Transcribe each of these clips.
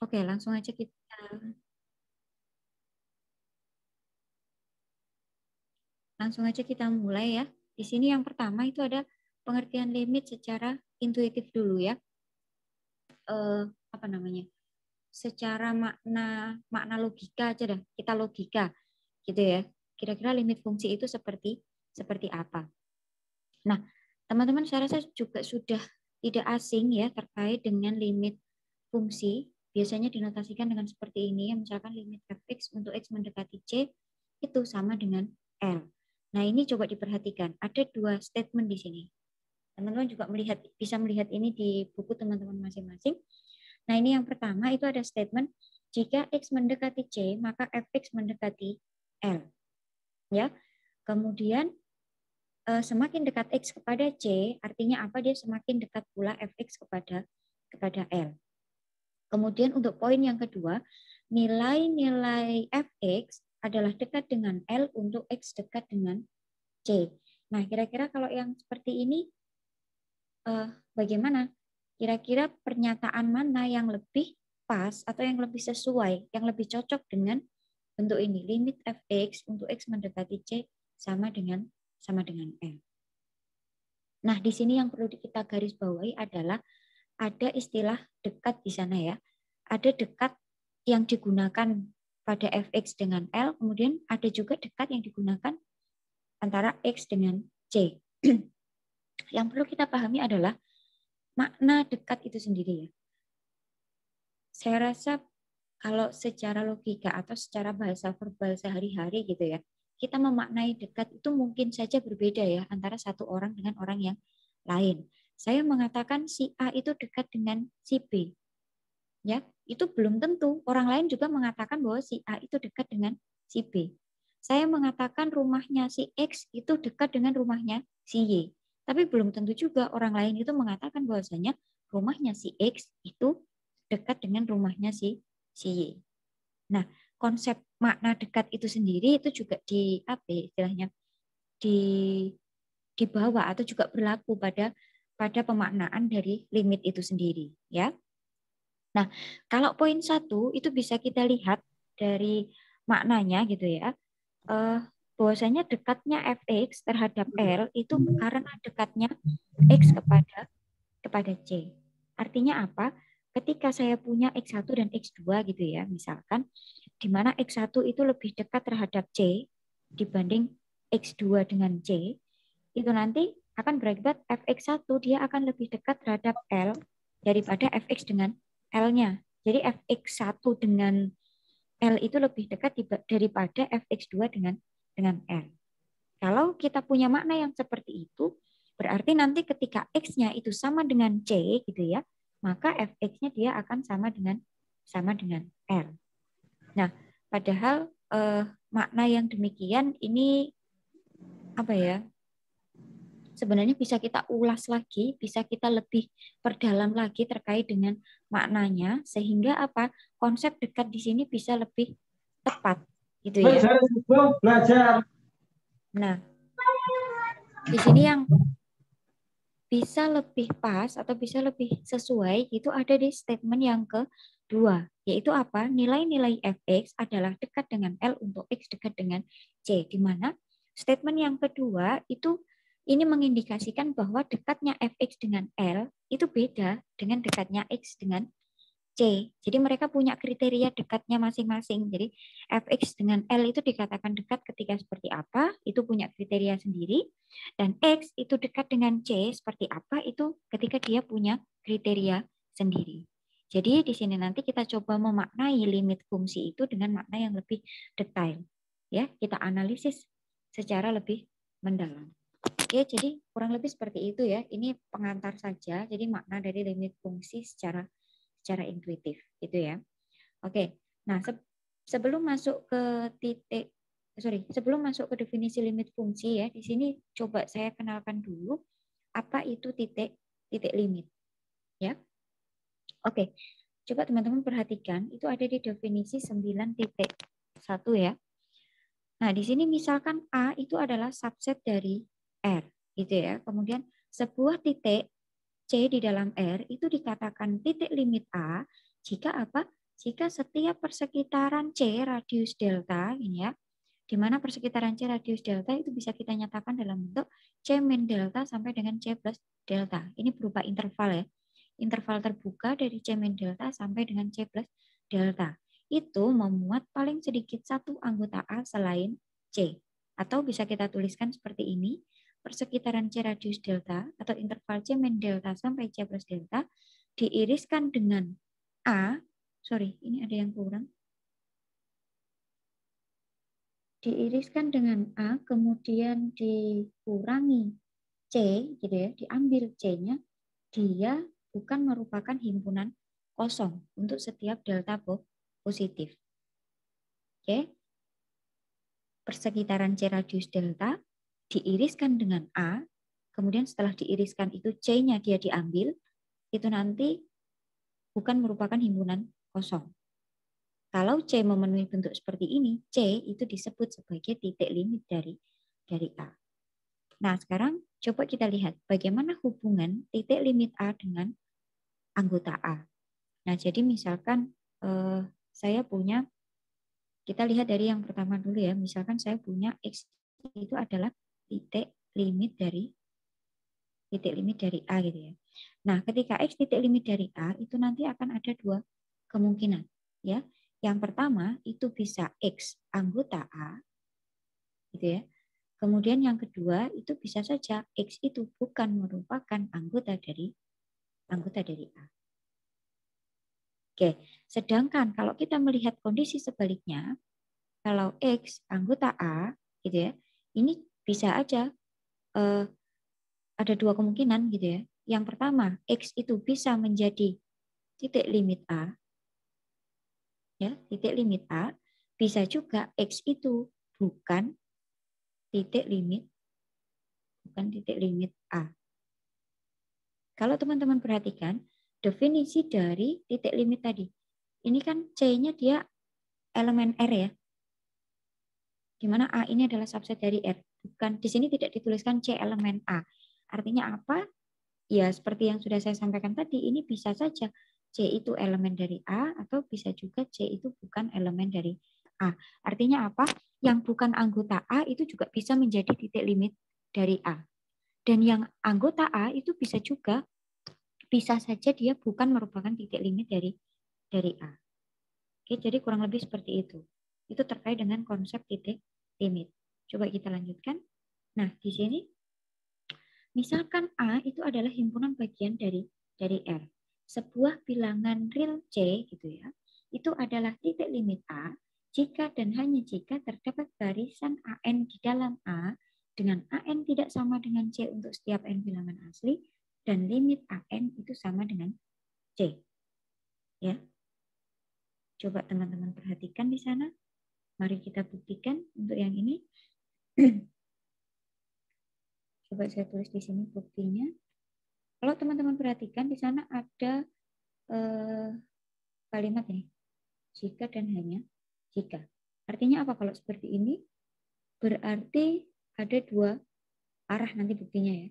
Oke, langsung aja kita mulai ya. Di sini yang pertama itu ada pengertian limit secara intuitif dulu ya. Apa namanya? Secara makna logika aja dah. Kita logika gitu ya. Kira-kira limit fungsi itu seperti apa? Nah, teman-teman saya rasa juga sudah tidak asing ya terkait dengan limit fungsi. Biasanya dinotasikan dengan seperti ini, ya, misalkan limit fx untuk x mendekati c itu sama dengan L. Nah, ini coba diperhatikan. Ada dua statement di sini. Teman-teman juga bisa melihat ini di buku teman-teman masing-masing. Nah, ini yang pertama itu ada statement jika x mendekati c, maka fx mendekati L. Ya. Kemudian semakin dekat x kepada c, artinya apa? Dia semakin dekat pula fx kepada L. Kemudian untuk poin yang kedua, nilai-nilai fx adalah dekat dengan L untuk x dekat dengan C. Nah, kira-kira kalau yang seperti ini bagaimana? Kira-kira pernyataan mana yang lebih pas atau yang lebih sesuai, yang lebih cocok dengan bentuk ini? Limit fx untuk x mendekati C sama dengan L. Nah, di sini yang perlu kita garis bawahi adalah ada istilah dekat di sana ya. Ada dekat yang digunakan pada fx dengan L, kemudian ada juga dekat yang digunakan antara x dengan C. Yang perlu kita pahami adalah makna dekat itu sendiri ya. Saya rasa kalau secara logika atau secara bahasa verbal sehari-hari gitu ya, kita memaknai dekat itu mungkin saja berbeda ya antara satu orang dengan orang yang lain. Saya mengatakan si A itu dekat dengan si B. Ya, itu belum tentu. Orang lain juga mengatakan bahwa si A itu dekat dengan si B. Saya mengatakan rumahnya si X itu dekat dengan rumahnya si Y. Tapi belum tentu juga orang lain itu mengatakan bahwasanya rumahnya si X itu dekat dengan rumahnya si Y. Nah, konsep makna dekat itu sendiri itu juga di apa istilahnya di dibawa atau juga berlaku pada pemaknaan dari limit itu sendiri, ya. Nah, kalau poin 1 itu bisa kita lihat dari maknanya gitu ya. Bahwasanya dekatnya fx terhadap L itu karena dekatnya x kepada C. Artinya apa? Ketika saya punya X1 dan X2 gitu ya, misalkan di mana X1 itu lebih dekat terhadap C dibanding X2 dengan C, itu nanti akan berakibat fx1 dia akan lebih dekat terhadap L daripada fx dengan L-nya. Jadi fx1 dengan L itu lebih dekat daripada fx2 dengan L. Kalau kita punya makna yang seperti itu, berarti nanti ketika X-nya itu sama dengan C gitu ya, maka fx-nya dia akan sama dengan L. Nah, padahal makna yang demikian ini apa ya? Sebenarnya bisa kita ulas lagi, bisa kita lebih perdalam lagi terkait dengan maknanya sehingga apa? Konsep dekat di sini bisa lebih tepat gitu ya. Belajar. Nah, di sini yang bisa lebih pas atau bisa lebih sesuai itu ada di statement yang kedua, yaitu apa? Nilai-nilai fx adalah dekat dengan L untuk x dekat dengan C, di mana statement yang kedua itu ini mengindikasikan bahwa dekatnya fx dengan L itu beda dengan dekatnya x dengan C. Jadi mereka punya kriteria dekatnya masing-masing. Jadi fx dengan L itu dikatakan dekat ketika seperti apa, itu punya kriteria sendiri. Dan X itu dekat dengan C seperti apa, itu ketika dia punya kriteria sendiri. Jadi di sini nanti kita coba memaknai limit fungsi itu dengan makna yang lebih detail. Ya, kita analisis secara lebih mendalam. Oke, jadi kurang lebih seperti itu ya. Ini pengantar saja. Jadi makna dari limit fungsi secara intuitif itu ya. Oke. Nah, sebelum masuk ke sebelum masuk ke definisi limit fungsi ya, di sini coba saya kenalkan dulu apa itu titik limit ya. Oke. Coba teman-teman perhatikan itu ada di definisi 9.1 ya. Nah, di sini misalkan A itu adalah subset dari R gitu ya. Kemudian sebuah titik C di dalam R itu dikatakan titik limit A jika apa? jika setiap persekitaran C radius delta, ini ya, di mana persekitaran C radius delta itu bisa kita nyatakan dalam bentuk C min delta sampai dengan C plus delta. Ini berupa interval ya. Interval terbuka dari C min delta sampai dengan C plus delta. Itu memuat paling sedikit satu anggota A selain C. Atau bisa kita tuliskan seperti ini, persekitaran C radius delta atau interval C min delta sampai C plus delta diiriskan dengan A, ini ada yang kurang. Diiriskan dengan A, kemudian dikurangi C, gitu ya, diambil C-nya, dia bukan merupakan himpunan kosong untuk setiap delta positif. Oke. Persekitaran C radius delta diiriskan dengan A, kemudian setelah diiriskan itu C-nya dia diambil, itu nanti bukan merupakan himpunan kosong. Kalau C memenuhi bentuk seperti ini, C itu disebut sebagai titik limit dari A. Nah, sekarang coba kita lihat bagaimana hubungan titik limit A dengan anggota A. Nah, jadi misalkan kita lihat dari yang pertama dulu ya, misalkan saya punya X itu adalah titik limit dari A gitu ya. Nah, ketika X titik limit dari A itu nanti akan ada dua kemungkinan ya. Yang pertama itu bisa X anggota A gitu ya. Kemudian yang kedua itu bisa saja X itu bukan merupakan anggota dari A. Oke, sedangkan kalau kita melihat kondisi sebaliknya, kalau X anggota A gitu ya, ini bisa aja ada dua kemungkinan gitu ya. Yang pertama, X itu bisa menjadi titik limit A, ya, titik limit A, bisa juga X itu bukan titik limit A. Kalau teman-teman perhatikan, definisi dari titik limit tadi, ini kan C-nya dia elemen R ya, di mana A ini adalah subset dari R. Bukan, di sini tidak dituliskan C elemen A. Artinya apa? Ya, seperti yang sudah saya sampaikan tadi, ini bisa saja C itu elemen dari A atau bisa juga C itu bukan elemen dari A. Artinya apa? Yang bukan anggota A itu juga bisa menjadi titik limit dari A. Dan yang anggota A itu bisa saja dia bukan merupakan titik limit dari A. Oke, jadi kurang lebih seperti itu. Itu terkait dengan konsep titik limit. Coba kita lanjutkan. Nah, di sini misalkan A itu adalah himpunan bagian dari R. Sebuah bilangan real C gitu ya. Itu adalah titik limit A jika dan hanya jika terdapat barisan AN di dalam A dengan AN tidak sama dengan C untuk setiap N bilangan asli dan limit AN itu sama dengan C. Ya. Coba teman-teman perhatikan di sana. Mari kita buktikan untuk yang ini. Coba saya tulis di sini buktinya. Kalau teman-teman perhatikan di sana ada kalimat ini. Jika dan hanya jika. Artinya apa kalau seperti ini? Berarti ada dua arah nanti buktinya ya.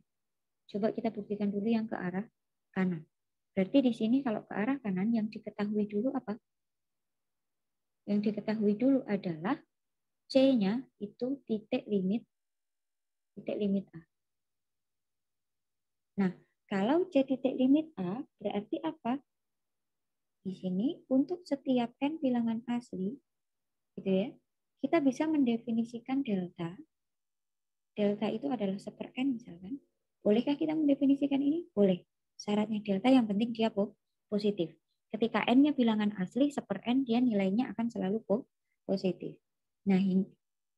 Coba kita buktikan dulu yang ke arah kanan. Berarti di sini kalau ke arah kanan yang diketahui dulu apa? Yang diketahui dulu adalah C-nya itu titik limit A. Nah, kalau C titik limit A berarti apa? Di sini untuk setiap N bilangan asli, gitu ya, kita bisa mendefinisikan delta. Delta itu adalah 1/N misalkan. Bolehkah kita mendefinisikan ini? Boleh. Syaratnya delta yang penting dia positif. Ketika N-nya bilangan asli, 1/N dia nilainya akan selalu positif. Nah,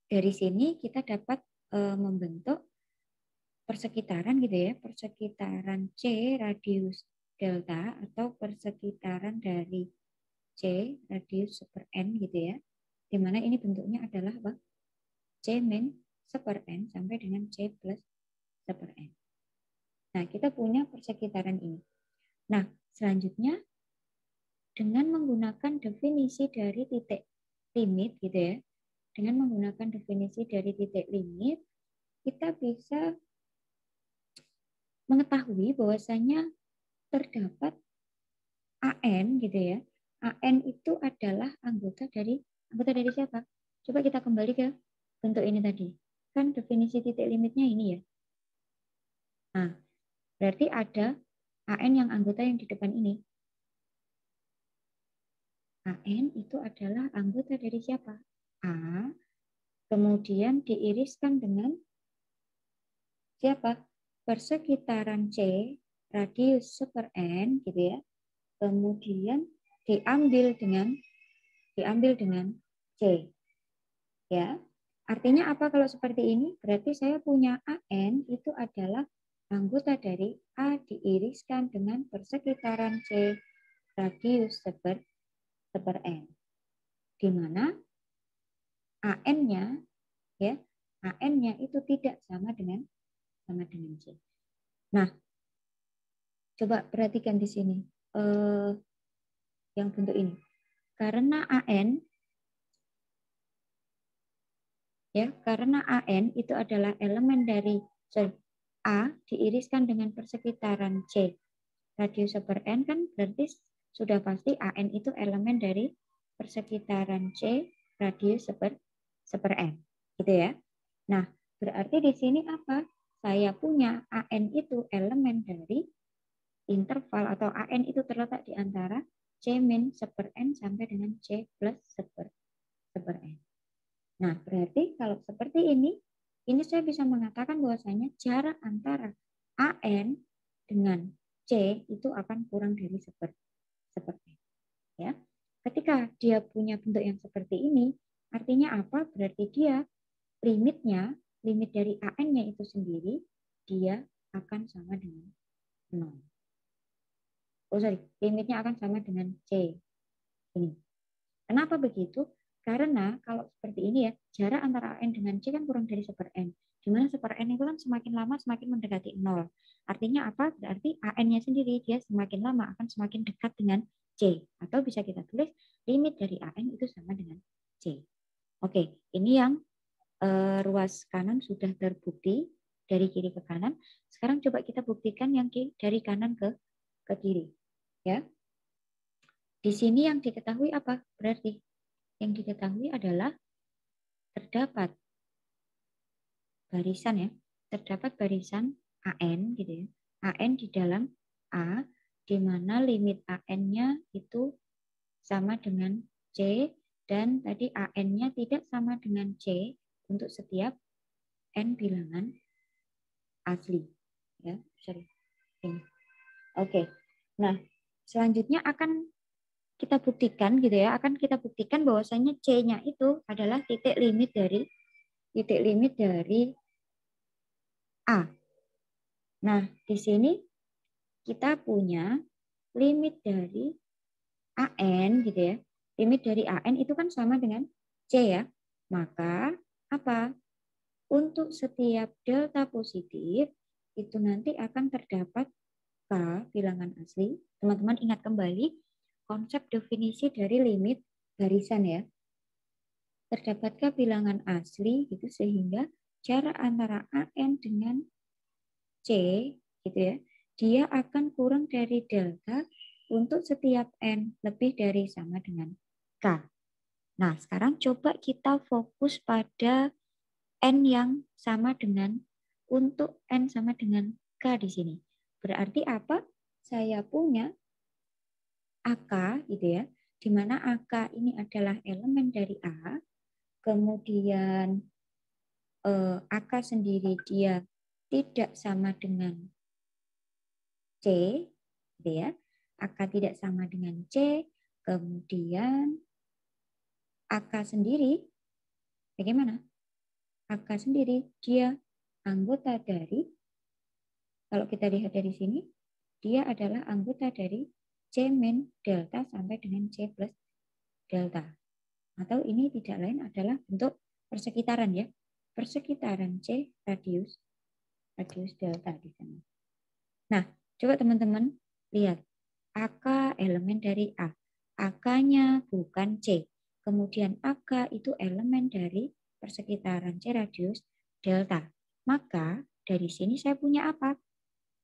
dari sini kita dapat membentuk persekitaran gitu ya, persekitaran C radius delta atau persekitaran dari C radius 1/N gitu ya. Di mana ini bentuknya adalah apa? C min 1/N sampai dengan C plus 1/N. Nah, kita punya persekitaran ini. Nah, selanjutnya dengan menggunakan definisi dari titik limit gitu ya. Dengan menggunakan definisi dari titik limit, kita bisa mengetahui bahwasanya terdapat AN gitu ya. AN itu adalah anggota dari siapa? Coba kita kembali ke bentuk ini tadi. Kan definisi titik limitnya ini ya. Nah, berarti ada AN yang anggota yang di depan ini. AN itu adalah anggota dari siapa? A, kemudian diiriskan dengan siapa? Persekitaran C, radius seper N, gitu ya. Kemudian diambil dengan C. Ya. Artinya apa kalau seperti ini? Berarti saya punya AN itu adalah anggota dari A diiriskan dengan persekitaran C radius seper N. Di mana AN-nya ya, AN-nya itu tidak sama dengan C. Nah, coba perhatikan di sini. Yang bentuk ini. Karena AN itu adalah elemen dari A diiriskan dengan persekitaran C radius seper N, kan berarti sudah pasti AN itu elemen dari persekitaran C radius seper N, gitu ya. Nah, berarti di sini apa? Saya punya AN itu elemen dari interval, atau AN itu terletak di antara C min seper N sampai dengan C plus seper N. Nah, berarti kalau seperti ini saya bisa mengatakan bahwasanya jarak antara AN dengan C itu akan kurang dari seper N. Ya. Ketika dia punya bentuk yang seperti ini, artinya apa? Berarti dia limit dari AN-nya itu sendiri, dia akan sama dengan 0. Limitnya akan sama dengan C. Ini. Kenapa begitu? Karena kalau seperti ini ya, jarak antara AN dengan C kan kurang dari seper N. Di mana seper N itu kan semakin lama semakin mendekati 0. Artinya apa? Berarti AN-nya sendiri dia semakin lama akan semakin dekat dengan C. Atau bisa kita tulis limit dari AN itu sama dengan C. Oke, ini yang ruas kanan sudah terbukti dari kiri ke kanan. Sekarang coba kita buktikan yang dari kanan ke kiri. Ya. Di sini yang diketahui apa? Berarti yang diketahui adalah terdapat barisan AN gitu ya. AN di dalam A, di mana limit AN-nya itu sama dengan C, dan tadi AN-nya tidak sama dengan C untuk setiap N bilangan asli. Ya, sorry. Ini. Oke. Nah, selanjutnya akan kita buktikan gitu ya, bahwasanya C-nya itu adalah titik limit dari A. Nah, di sini kita punya limit dari AN gitu ya. Limit dari AN itu kan sama dengan C ya. Maka apa? Untuk setiap delta positif itu nanti akan terdapat K bilangan asli. Teman-teman ingat kembali konsep definisi dari limit barisan ya. Terdapatkah bilangan asli gitu sehingga jarak antara AN dengan C gitu ya, dia akan kurang dari delta untuk setiap N lebih dari sama dengan K. Nah, sekarang coba kita fokus pada N yang sama dengan, untuk N sama dengan K di sini. Berarti apa? Saya punya AK gitu ya, di mana AK ini adalah elemen dari A, kemudian AK sendiri dia tidak sama dengan C, gitu ya. AK tidak sama dengan C, kemudian AK sendiri, bagaimana? AK sendiri dia anggota dari, kalau kita lihat dari sini, dia adalah anggota dari C min delta sampai dengan C plus delta. Atau ini tidak lain adalah bentuk persekitaran ya. Persekitaran C radius delta di sana. Nah, coba teman-teman lihat. AK elemen dari A. AK-nya bukan C. Kemudian AK itu elemen dari persekitaran C radius delta. Maka dari sini saya punya apa?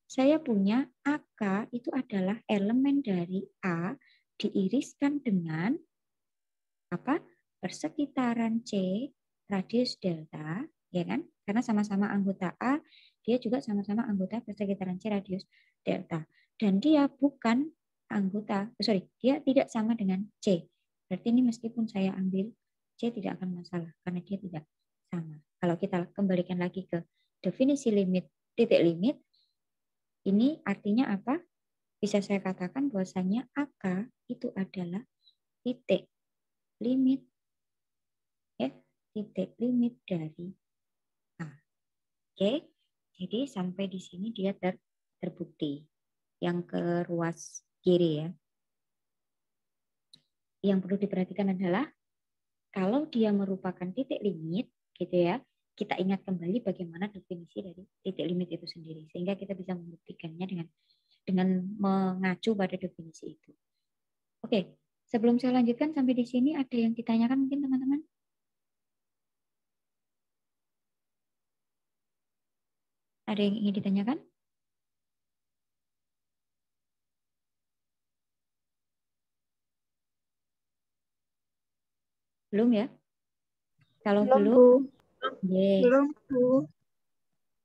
Saya punya AK itu adalah elemen dari A diiriskan dengan apa? Persekitaran C radius delta, ya kan? Karena sama-sama anggota A, dia juga sama-sama anggota persekitaran C radius delta. Dan dia bukan anggota, dia tidak sama dengan C. Berarti ini meskipun saya ambil C tidak akan masalah karena dia tidak sama. Kalau kita kembalikan lagi ke definisi limit, titik limit, ini artinya apa? Bisa saya katakan bahwasanya AK itu adalah titik limit, ya, titik limit dari A. Oke, jadi sampai di sini dia terbukti. Yang ke ruas kiri ya. Yang perlu diperhatikan adalah kalau dia merupakan titik limit, gitu ya, kita ingat kembali bagaimana definisi dari titik limit itu sendiri, sehingga kita bisa membuktikannya dengan mengacu pada definisi itu. Oke, sebelum saya lanjutkan sampai di sini ada yang ditanyakan mungkin teman-teman? Ada yang ingin ditanyakan? Belum ya? Kalau Belum, belum, Bu. yes. Belum, Bu.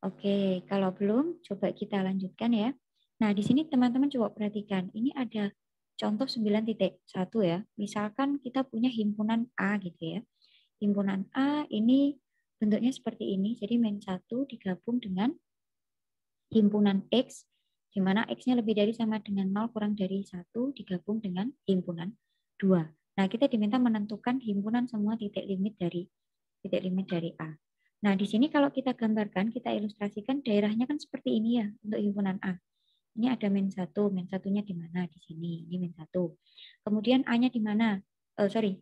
Oke, kalau belum, coba kita lanjutkan ya. Nah, di sini teman-teman coba perhatikan. Ini ada contoh 9.1 ya. Misalkan kita punya himpunan A gitu ya. Himpunan A ini bentuknya seperti ini. Jadi min 1 digabung dengan himpunan X, di mana X-nya lebih dari sama dengan 0 kurang dari 1 digabung dengan himpunan 2. Nah, kita diminta menentukan himpunan semua titik limit dari A. Nah, di sini kalau kita gambarkan, kita ilustrasikan daerahnya kan seperti ini ya untuk himpunan A. Ini ada min 1, min 1-nya di mana? Di sini, ini min 1. Kemudian A-nya di mana?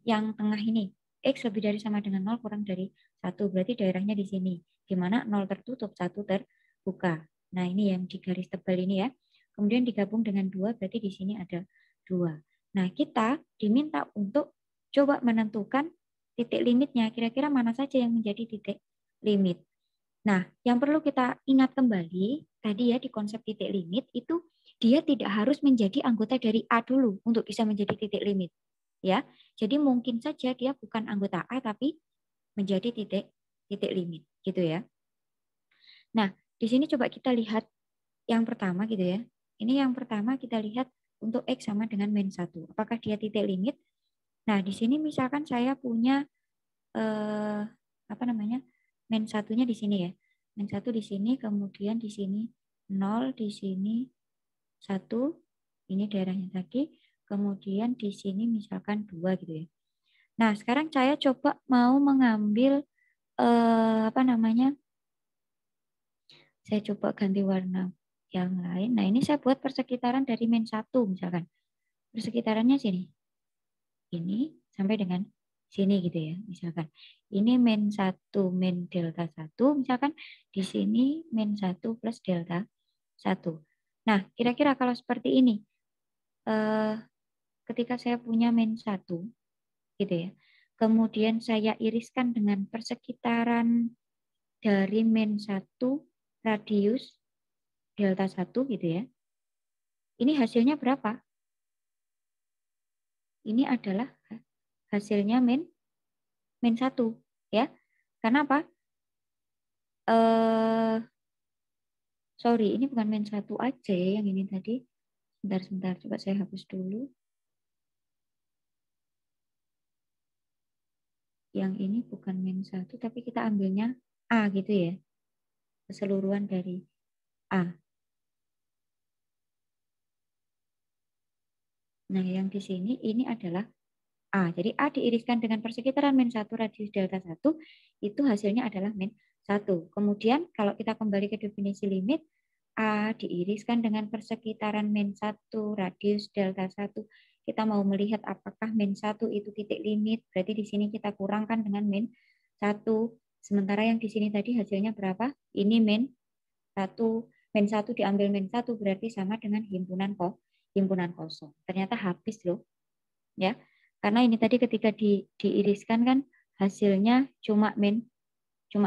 Yang tengah ini. X lebih dari sama dengan 0 kurang dari 1, berarti daerahnya di sini. Di mana 0 tertutup, 1 terbuka. Nah, ini yang di garis tebal ini ya. Kemudian digabung dengan 2, berarti di sini ada 2. Nah, kita diminta untuk coba menentukan titik limitnya. Kira-kira mana saja yang menjadi titik limit. Nah, yang perlu kita ingat kembali, tadi ya di konsep titik limit itu dia tidak harus menjadi anggota dari A dulu untuk bisa menjadi titik limit. Ya, jadi mungkin saja dia bukan anggota A tapi menjadi titik limit, gitu ya. Nah, di sini coba kita lihat yang pertama gitu ya. Ini yang pertama kita lihat untuk X sama dengan min 1. Apakah dia titik limit? Nah, di sini misalkan saya punya min 1-nya di sini ya. Min 1 di sini, kemudian di sini 0, di sini 1, ini daerahnya tadi, kemudian di sini misalkan 2 gitu ya. Nah, sekarang saya coba mau mengambil saya coba ganti warna yang lain. Nah, ini saya buat persekitaran dari min 1 misalkan. Persekitarannya sini. Ini sampai dengan sini gitu ya. Misalkan ini min 1 min delta 1. Misalkan di sini min 1 plus delta 1. Nah, kira-kira kalau seperti ini, ketika saya punya min 1 gitu ya. Kemudian saya iriskan dengan persekitaran dari min 1 radius delta 1 gitu ya. Ini hasilnya berapa? Ini adalah hasilnya min 1 ya. Karena apa? Ini bukan min 1 aja yang ini tadi. Sebentar, coba saya hapus dulu. Yang ini bukan min 1, tapi kita ambilnya A gitu ya. Keseluruhan dari A. Nah, yang di sini ini adalah A. Jadi A diiriskan dengan persekitaran min 1 radius delta 1, itu hasilnya adalah min 1. Kemudian kalau kita kembali ke definisi limit, A diiriskan dengan persekitaran min 1 radius delta 1. Kita mau melihat apakah min 1 itu titik limit, berarti di sini kita kurangkan dengan min 1. Sementara yang di sini tadi hasilnya berapa? Ini min 1. Min 1 diambil min 1 berarti sama dengan himpunan kosong. Ternyata habis loh. Ya. Karena ini tadi ketika diiriskan kan hasilnya cuma min 1.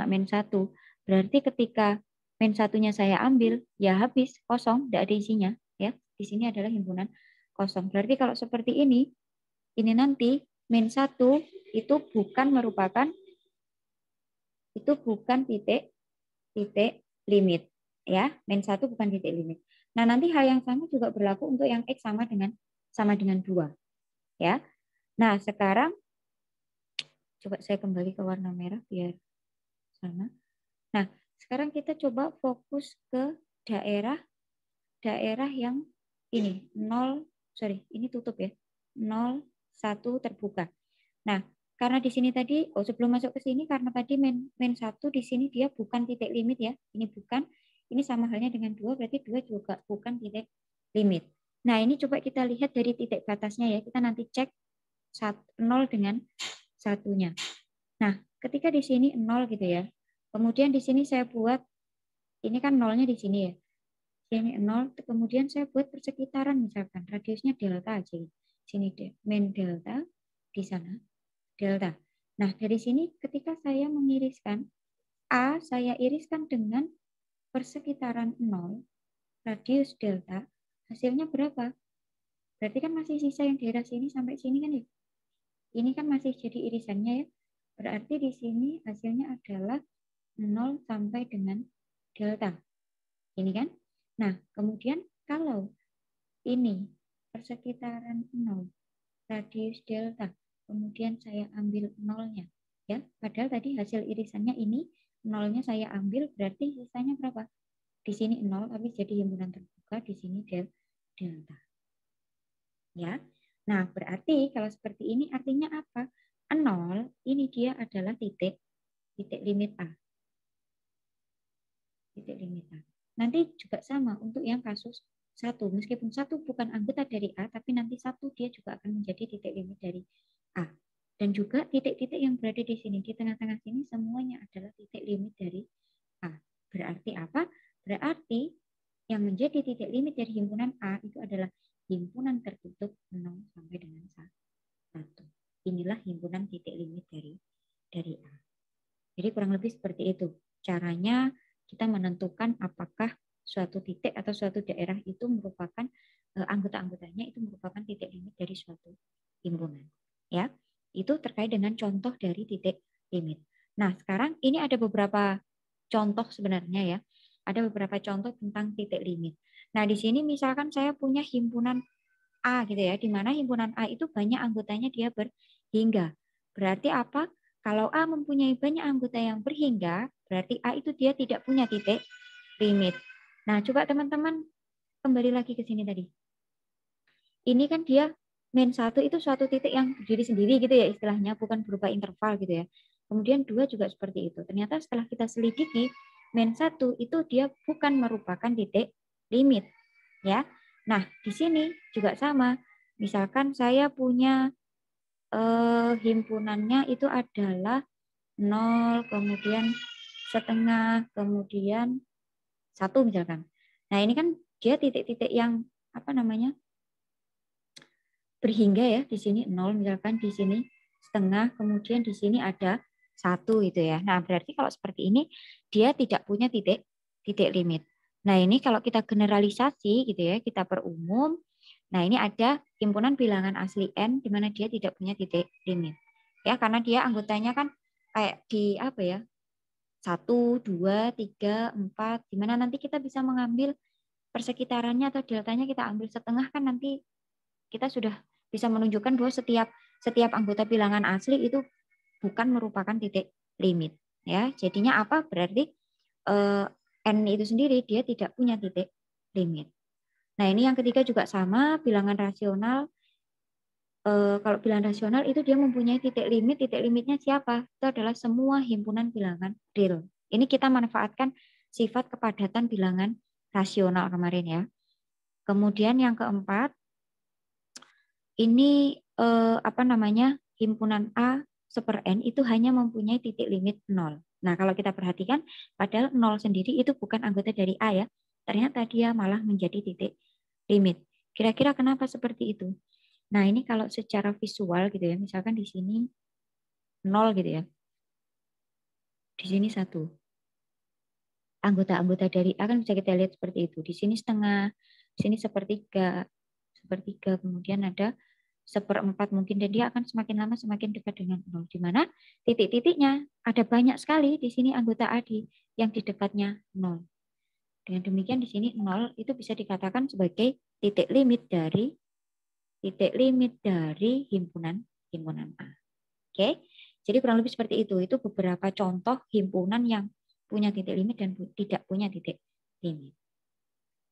Berarti ketika min 1-nya saya ambil, ya habis, kosong, tidak ada isinya. Ya, di sini adalah himpunan kosong. Berarti kalau seperti ini nanti min 1 itu bukan titik limit. Ya, min 1 bukan titik limit. Nah, nanti hal yang sama juga berlaku untuk yang X sama dengan 2. Ya. Nah, sekarang coba saya kembali ke warna merah biar sama. Nah, sekarang kita coba fokus ke daerah yang ini, ini tutup ya. 0, 1 terbuka. Nah, karena di sini tadi, sebelum masuk ke sini, karena tadi min 1 di sini dia bukan titik limit ya. Ini bukan, ini sama halnya dengan 2, berarti 2 juga bukan titik limit. Nah, ini coba kita lihat dari titik batasnya ya. Kita nanti cek 0 dengan satunya. Nah, ketika di sini 0 gitu ya. Kemudian di sini saya buat, ini kan nolnya di sini ya. Sini 0, kemudian saya buat persekitaran misalkan, radiusnya delta aja. Sini min delta, di sana delta. Nah, dari sini ketika saya mengiriskan, A saya iriskan dengan persekitaran 0, radius delta, hasilnya berapa? Berarti kan masih sisa yang daerah sini sampai sini kan ya? Ini kan masih jadi irisannya ya. Berarti di sini hasilnya adalah 0 sampai dengan delta. Ini kan? Nah, kemudian kalau ini persekitaran 0, radius delta, kemudian saya ambil nolnya. Ya, padahal tadi hasil irisannya ini, nolnya saya ambil, berarti sisanya berapa? Di sini 0, tapi jadi himpunan terbuka, di sini delta. Ya, nah berarti kalau seperti ini artinya apa? 0, ini dia adalah titik limit A. Titik limit A. Nanti juga sama untuk yang kasus 1. Meskipun 1 bukan anggota dari A, tapi nanti 1 dia juga akan menjadi titik limit dari A. Dan juga titik-titik yang berada di sini, di tengah-tengah sini semuanya adalah titik limit dari A. Berarti apa? Berarti yang menjadi titik limit dari himpunan A itu adalah himpunan tertutup 0 sampai dengan 1. Inilah himpunan titik limit dari A. Jadi kurang lebih seperti itu. Caranya kita menentukan apakah suatu titik atau suatu daerah itu merupakan anggota-anggotanya itu merupakan titik limit dari suatu himpunan. Ya, itu terkait dengan contoh dari titik limit. Nah, sekarang ini ada beberapa contoh sebenarnya ya. Ada beberapa contoh tentang titik limit. Nah, di sini misalkan saya punya himpunan A gitu ya, di mana himpunan A itu banyak anggotanya dia berhingga. Berarti apa? Kalau A mempunyai banyak anggota yang berhingga, berarti A itu dia tidak punya titik limit. Nah, coba teman-teman kembali lagi ke sini tadi. Ini kan dia min 1 itu suatu titik yang berdiri sendiri gitu ya istilahnya, bukan berupa interval gitu ya. Kemudian 2 juga seperti itu. Ternyata setelah kita selidiki, min 1 itu dia bukan merupakan titik limit. Ya. Nah, di sini juga sama. Misalkan saya punya himpunannya itu adalah 0, kemudian setengah, kemudian 1 misalkan. Nah, ini kan dia titik-titik yang apa namanya? Berhingga ya, di sini 0 misalkan, di sini setengah, kemudian di sini ada 1 gitu ya. Nah, berarti kalau seperti ini dia tidak punya titik limit. Nah, ini kalau kita generalisasi gitu ya, kita perumum. Nah, ini ada himpunan bilangan asli n di mana dia tidak punya titik limit. Ya, karena dia anggotanya kan kayak di apa ya? 1, 2, 3, 4, di mana nanti kita bisa mengambil persekitarannya atau deltanya kita ambil setengah kan nanti kita sudah bisa menunjukkan bahwa setiap anggota bilangan asli itu bukan merupakan titik limit. Ya, jadinya apa? Berarti n itu sendiri dia tidak punya titik limit. Nah, ini yang ketiga juga sama, bilangan rasional. Kalau bilangan rasional itu dia mempunyai titik limit. Titik limitnya siapa? Itu adalah semua himpunan bilangan real. Ini kita manfaatkan sifat kepadatan bilangan rasional kemarin ya. Kemudian yang keempat, ini himpunan A seper N itu hanya mempunyai titik limit 0. Nah, kalau kita perhatikan, padahal 0 sendiri itu bukan anggota dari A ya. Ternyata dia malah menjadi titik limit. Kira-kira kenapa seperti itu? Nah, ini kalau secara visual gitu ya, misalkan di sini 0 gitu ya. Di sini 1. Anggota-anggota dari A kan bisa kita lihat seperti itu. Di sini setengah, di sini sepertiga, 1/3, kemudian ada 1/4 mungkin, dan dia akan semakin lama semakin dekat dengan 0. Di mana titik-titiknya ada banyak sekali di sini anggota A yang di dekatnya 0. Dengan demikian di sini 0 itu bisa dikatakan sebagai titik limit dari himpunan A. Oke. Jadi kurang lebih seperti itu. Itu beberapa contoh himpunan yang punya titik limit dan tidak punya titik limit.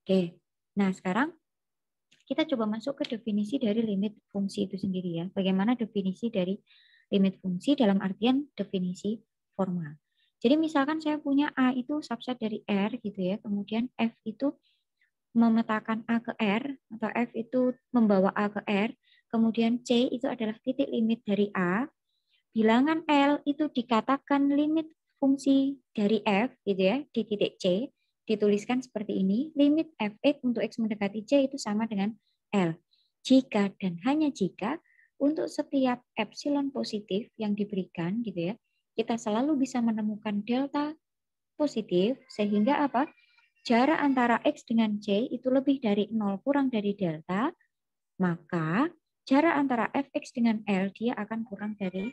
Oke. Nah, sekarang kita coba masuk ke definisi dari limit fungsi itu sendiri ya. Bagaimana definisi dari limit fungsi dalam artian definisi formal. Jadi misalkan saya punya A itu subset dari R gitu ya, kemudian F itu memetakan A ke R, atau F itu membawa A ke R, kemudian C itu adalah titik limit dari A, bilangan L itu dikatakan limit fungsi dari F gitu ya, di titik C, dituliskan seperti ini, limit Fx untuk X mendekati C itu sama dengan L. Jika dan hanya jika untuk setiap epsilon positif yang diberikan gitu ya, kita selalu bisa menemukan delta positif, sehingga apa? Jarak antara X dengan C itu lebih dari 0 kurang dari delta, maka jarak antara Fx dengan L dia akan kurang dari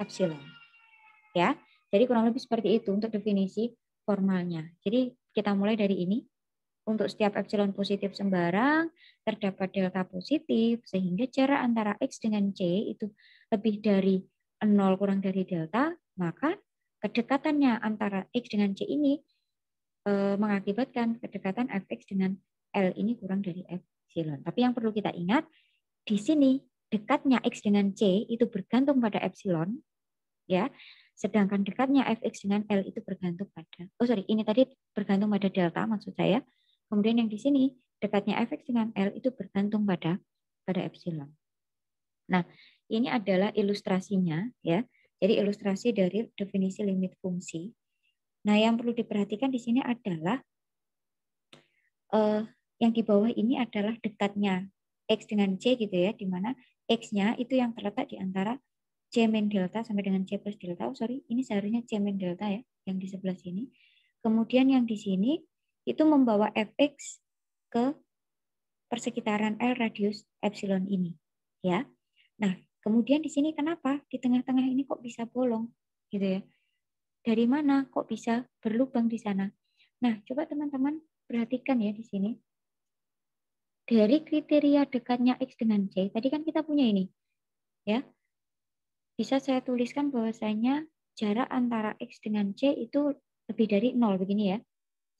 epsilon. Ya, jadi kurang lebih seperti itu untuk definisi formalnya. Jadi kita mulai dari ini. Untuk setiap epsilon positif sembarang terdapat delta positif, sehingga jarak antara X dengan C itu lebih dari 0 kurang dari delta, maka kedekatannya antara X dengan C ini mengakibatkan kedekatan Fx dengan L ini kurang dari epsilon. Tapi yang perlu kita ingat, di sini dekatnya X dengan C itu bergantung pada epsilon, ya. Sedangkan dekatnya Fx dengan L itu bergantung pada, ini tadi bergantung pada delta maksud saya. Kemudian yang di sini dekatnya Fx dengan L itu bergantung pada epsilon. Nah, ini adalah ilustrasinya ya. Jadi ilustrasi dari definisi limit fungsi. Nah, yang perlu diperhatikan di sini adalah yang di bawah ini adalah dekatnya X dengan C gitu ya, di mana X-nya itu yang terletak di antara C min delta sampai dengan C plus delta. Ini seharusnya C min delta ya, yang di sebelah sini. Kemudian yang di sini itu membawa Fx ke persekitaran L radius epsilon ini. Ya. Nah, kemudian di sini kenapa di tengah-tengah ini kok bisa bolong gitu ya? Dari mana kok bisa berlubang di sana? Nah, coba teman-teman perhatikan ya di sini. Dari kriteria dekatnya X dengan C, tadi kan kita punya ini. Ya. Bisa saya tuliskan bahwasanya jarak antara X dengan C itu lebih dari 0 begini ya.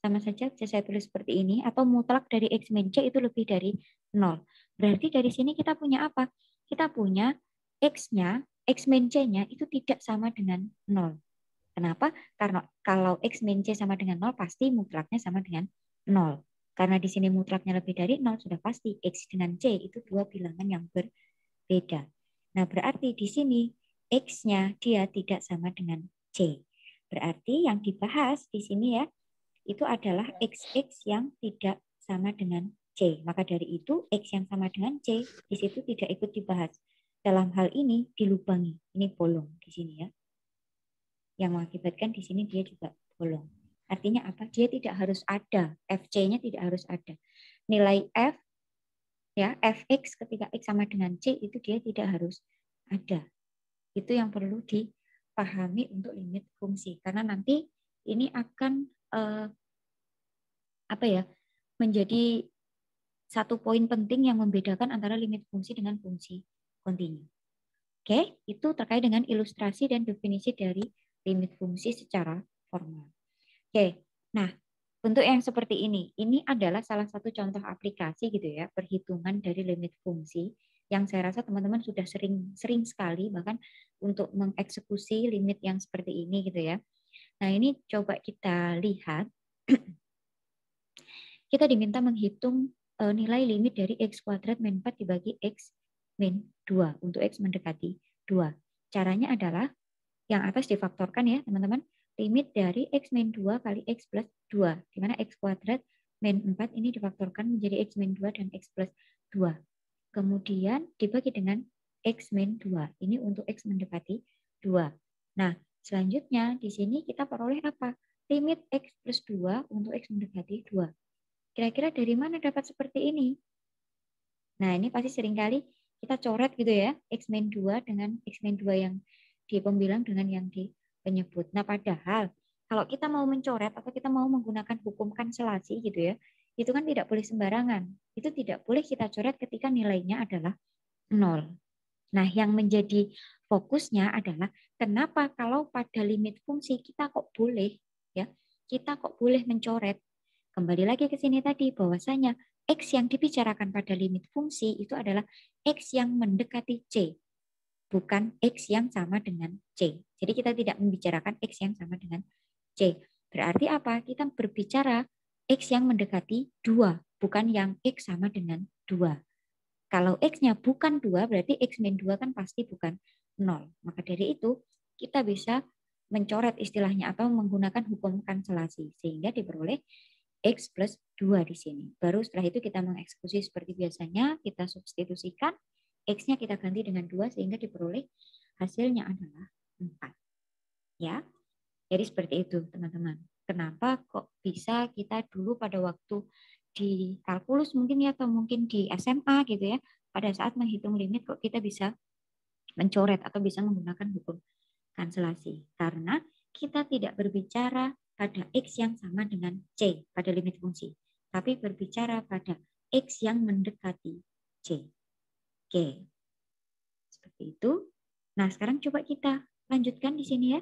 Sama saja bisa saya tulis seperti ini, atau mutlak dari X min C itu lebih dari 0. Berarti dari sini kita punya apa? Kita punya X-nya, X min C-nya itu tidak sama dengan 0. Kenapa? Karena kalau X min C sama dengan 0, pasti mutlaknya sama dengan 0. Karena di sini mutlaknya lebih dari 0, sudah pasti X dengan C itu dua bilangan yang berbeda. Nah, berarti di sini X-nya dia tidak sama dengan C. Berarti yang dibahas di sini ya, itu adalah XX yang tidak sama dengan C. Maka dari itu, X yang sama dengan C di situ tidak ikut dibahas. Dalam hal ini dilubangi. Ini bolong di sini ya. Yang mengakibatkan di sini dia juga bolong. Artinya apa? Dia tidak harus ada. FC-nya tidak harus ada. Nilai F, ya Fx ketika X sama dengan C itu dia tidak harus ada. Itu yang perlu dipahami untuk limit fungsi. Karena nanti ini akan menjadi satu poin penting yang membedakan antara limit fungsi dengan fungsi kontinu. Oke, itu terkait dengan ilustrasi dan definisi dari limit fungsi secara formal. Oke, nah untuk yang seperti ini adalah salah satu contoh aplikasi gitu ya, perhitungan dari limit fungsi yang saya rasa teman-teman sudah sering sekali bahkan untuk mengeksekusi limit yang seperti ini gitu ya. Nah ini coba kita lihat. Kita diminta menghitung nilai limit dari X kuadrat min 4 dibagi X min 2 untuk X mendekati 2. Caranya adalah yang atas difaktorkan ya teman-teman. Limit dari X min 2 kali X plus 2. Di mana X kuadrat min 4 ini difaktorkan menjadi X min 2 dan X plus 2. Kemudian dibagi dengan X min 2. Ini untuk X mendekati 2. Nah, selanjutnya di sini kita peroleh apa? Limit X plus 2 untuk X mendekati 2. Kira-kira dari mana dapat seperti ini? Nah, ini pasti seringkali kita coret gitu ya, X-2 dengan X-2 yang di pembilang dengan yang di penyebut. Nah, padahal kalau kita mau mencoret atau kita mau menggunakan hukum kanselasi gitu ya, itu kan tidak boleh sembarangan. Itu tidak boleh kita coret ketika nilainya adalah 0. Nah, yang menjadi fokusnya adalah kenapa kalau pada limit fungsi kita kok boleh ya, kita kok boleh mencoret. Kembali lagi ke sini tadi bahwasanya X yang dibicarakan pada limit fungsi itu adalah X yang mendekati C, bukan X yang sama dengan C. Jadi kita tidak membicarakan X yang sama dengan C. Berarti apa? Kita berbicara X yang mendekati 2, bukan yang X sama dengan 2. Kalau X-nya bukan 2, berarti X-2 kan pasti bukan 0. Maka dari itu, kita bisa mencoret istilahnya atau menggunakan hukum kanselasi. Sehingga diperoleh X plus 2 di sini. Baru setelah itu kita mengeksekusi seperti biasanya, kita substitusikan, X-nya kita ganti dengan 2 sehingga diperoleh hasilnya adalah 4. Ya, jadi seperti itu teman-teman. Kenapa kok bisa kita dulu pada waktu di kalkulus mungkin ya atau mungkin di SMA gitu ya, pada saat menghitung limit kok kita bisa mencoret atau bisa menggunakan hukum kanselasi. Karena kita tidak berbicara pada X yang sama dengan C pada limit fungsi, tapi berbicara pada X yang mendekati C. Oke, seperti itu. Nah, sekarang coba kita lanjutkan di sini ya.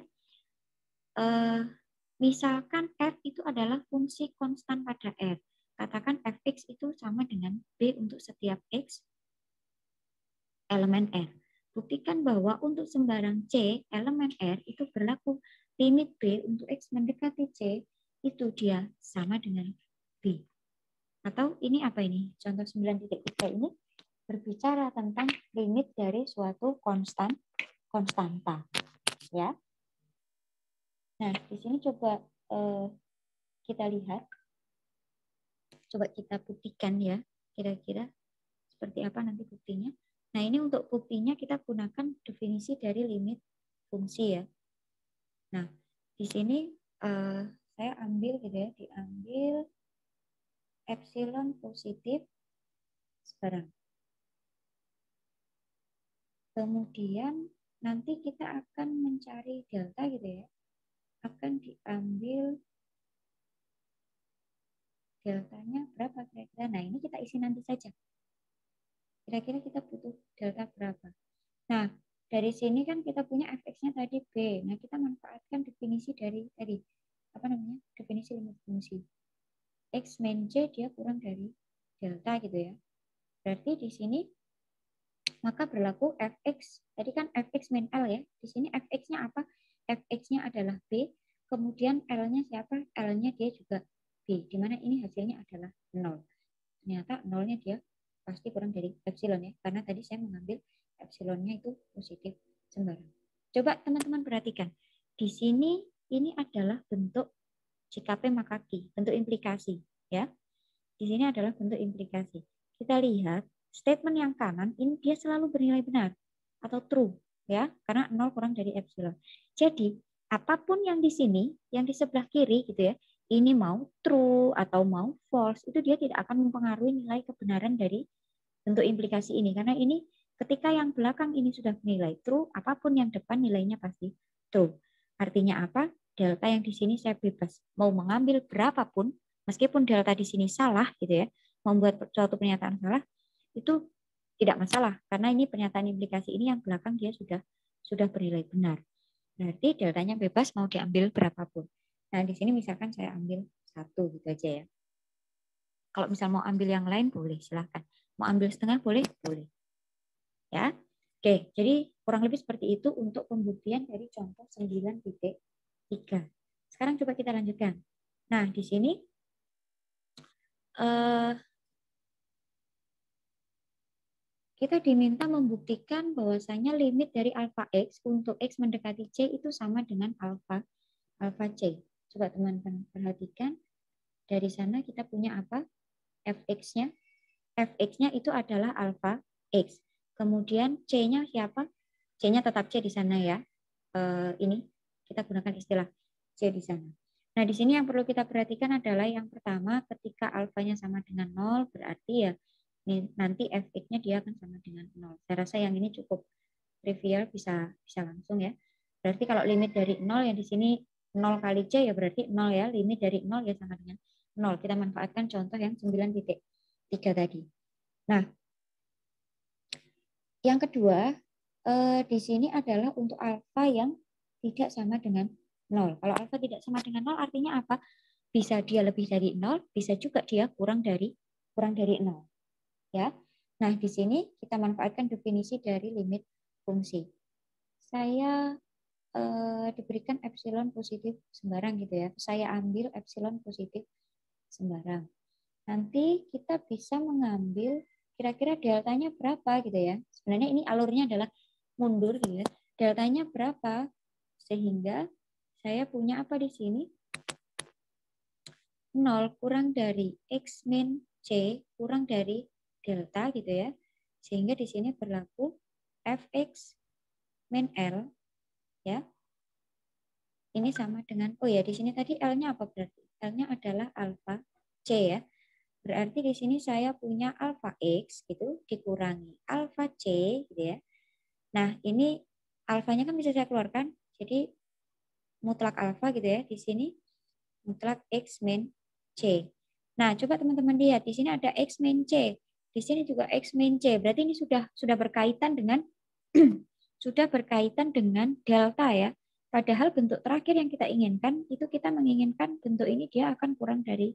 Misalkan f itu adalah fungsi konstan pada R. Katakan fx itu sama dengan b untuk setiap x elemen R. Buktikan bahwa untuk sembarang C elemen R itu berlaku limit B untuk X mendekati C itu dia sama dengan B. Atau ini apa ini? Contoh 9.3 ini berbicara tentang limit dari suatu konstanta. Ya. Nah, di sini coba kita lihat. Coba kita buktikan ya. Kira-kira seperti apa nanti buktinya. Nah, ini untuk buktinya kita gunakan definisi dari limit fungsi ya. Nah, di sini saya ambil gitu ya, diambil epsilon positif sekarang. Kemudian nanti kita akan mencari delta gitu ya. Akan diambil deltanya berapa kira-kira. Nah, ini kita isi nanti saja. Kira-kira kita butuh delta berapa. Nah, dari sini kan kita punya fx-nya tadi B. Nah, kita manfaatkan definisi dari tadi. Apa namanya? Definisi limit fungsi. X min C dia kurang dari delta gitu ya. Berarti di sini maka berlaku fx. Tadi kan fx min L ya. Di sini fx-nya apa? Fx-nya adalah B. Kemudian L-nya siapa? L-nya dia juga B. Dimana ini hasilnya adalah 0. Ternyata 0-nya dia pasti kurang dari epsilon ya. Karena tadi saya mengambil epsilonnya itu positif sembarang. Coba teman-teman perhatikan. Di sini ini adalah bentuk JKP Makaki, bentuk implikasi ya. Di sini adalah bentuk implikasi. Kita lihat statement yang kanan ini dia selalu bernilai benar atau true ya, karena 0 kurang dari epsilon. Jadi, apapun yang di sini, yang di sebelah kiri gitu ya, ini mau true atau mau false, itu dia tidak akan mempengaruhi nilai kebenaran dari bentuk implikasi ini karena ini ketika yang belakang ini sudah bernilai true, apapun yang depan nilainya pasti true. Artinya apa? Delta yang di sini saya bebas mau mengambil berapapun, meskipun delta di sini salah gitu ya, membuat suatu pernyataan salah, itu tidak masalah karena ini pernyataan implikasi ini yang belakang dia sudah bernilai benar. Berarti deltanya bebas mau diambil berapapun. Nah, di sini misalkan saya ambil 1 gitu aja ya. Kalau misal mau ambil yang lain boleh, silahkan. Mau ambil setengah boleh? Boleh. Ya. Oke, jadi kurang lebih seperti itu untuk pembuktian dari contoh 9.3. Sekarang coba kita lanjutkan. Nah, di sini kita diminta membuktikan bahwasanya limit dari alfa X untuk X mendekati C itu sama dengan alfa C. Coba teman-teman perhatikan. Dari sana kita punya apa? Fx-nya. Fx-nya itu adalah alfa X. Kemudian C-nya siapa? C-nya tetap C di sana ya. Ini kita gunakan istilah C di sana. Nah, di sini yang perlu kita perhatikan adalah yang pertama ketika alfanya sama dengan 0 berarti ya nanti fx-nya dia akan sama dengan 0. Saya rasa yang ini cukup trivial, bisa langsung ya. Berarti kalau limit dari 0 yang di sini 0 kali C ya berarti 0 ya. Limit dari 0 ya sama dengan 0. Kita manfaatkan contoh yang 9.3 tadi. Nah, yang kedua di sini adalah untuk alfa yang tidak sama dengan 0. Kalau alfa tidak sama dengan 0 artinya apa? Bisa dia lebih dari 0, bisa juga dia kurang dari 0. Ya. Nah, di sini kita manfaatkan definisi dari limit fungsi. Saya diberikan epsilon positif sembarang gitu ya. Saya ambil epsilon positif sembarang. Nanti kita bisa mengambil kira-kira deltanya berapa gitu ya. Sebenarnya ini alurnya adalah mundur gitu ya. Deltanya berapa? Sehingga saya punya apa di sini? 0 kurang dari X min C kurang dari delta gitu ya. Sehingga di sini berlaku Fx min L ya. Ini sama dengan, oh ya di sini tadi L-nya apa berarti? L-nya adalah alfa C ya. Berarti di sini saya punya alfa X gitu dikurangi alfa C gitu ya. Nah ini alfanya kan bisa saya keluarkan. Jadi mutlak alfa gitu ya. Di sini mutlak X min C. Nah coba teman-teman lihat. Di sini ada X min C. Di sini juga X min C. Berarti ini sudah berkaitan dengan sudah berkaitan dengan delta ya. Padahal bentuk terakhir yang kita inginkan, itu kita menginginkan bentuk ini dia akan kurang dari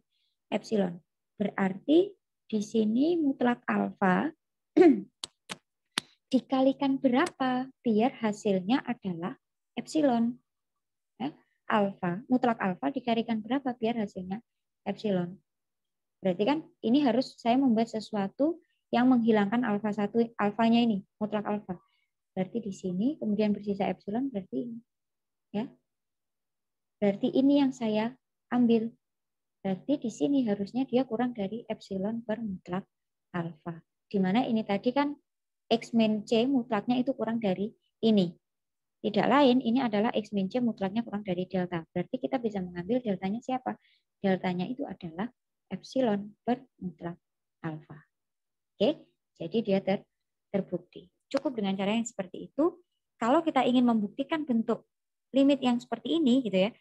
epsilon. Berarti di sini mutlak alfa dikalikan berapa biar hasilnya adalah epsilon. Ya, alfa, mutlak alfa dikalikan berapa biar hasilnya epsilon. Berarti kan ini harus saya membuat sesuatu yang menghilangkan alfa 1, alfanya ini, mutlak alfa. Berarti di sini kemudian bersisa epsilon, berarti ini. Ya. Berarti ini yang saya ambil. Berarti di sini harusnya dia kurang dari epsilon per mutlak alfa. Di mana ini tadi kan X min C mutlaknya itu kurang dari ini. Tidak lain, ini adalah X min C mutlaknya kurang dari delta. Berarti kita bisa mengambil deltanya siapa? Deltanya itu adalah epsilon per mutlak alfa. Oke, jadi dia terbukti. Cukup dengan cara yang seperti itu. Kalau kita ingin membuktikan bentuk limit yang seperti ini, gitu ya,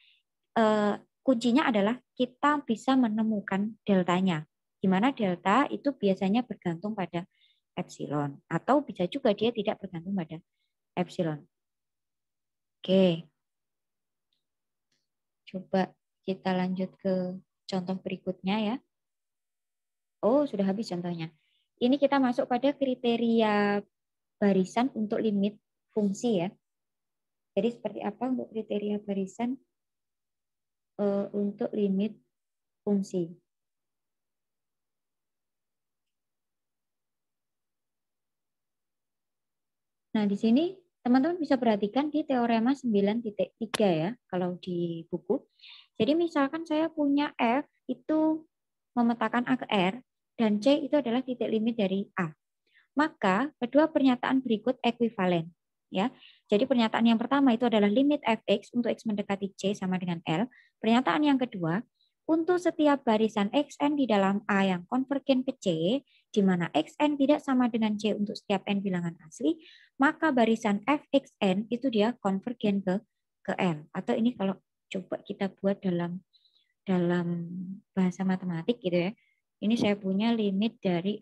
kuncinya adalah kita bisa menemukan deltanya. Di mana delta itu biasanya bergantung pada epsilon. Atau bisa juga dia tidak bergantung pada epsilon. Oke. Coba kita lanjut ke contoh berikutnya ya. Oh, sudah habis contohnya. Ini kita masuk pada kriteria barisan untuk limit fungsi ya. Jadi seperti apa untuk kriteria barisan untuk limit fungsi? Nah, di sini teman-teman bisa perhatikan di teorema 9.3 ya, kalau di buku. Jadi misalkan saya punya F itu memetakan A ke R, dan C itu adalah titik limit dari A. Maka kedua pernyataan berikut ekuivalen. Ya. Jadi pernyataan yang pertama itu adalah limit Fx untuk X mendekati C sama dengan L. Pernyataan yang kedua, untuk setiap barisan Xn di dalam A yang konvergen ke C, di mana Xn tidak sama dengan C untuk setiap N bilangan asli, maka barisan Fxn itu dia konvergen ke L. Atau ini kalau coba kita buat dalam bahasa matematik gitu ya. Ini saya punya limit dari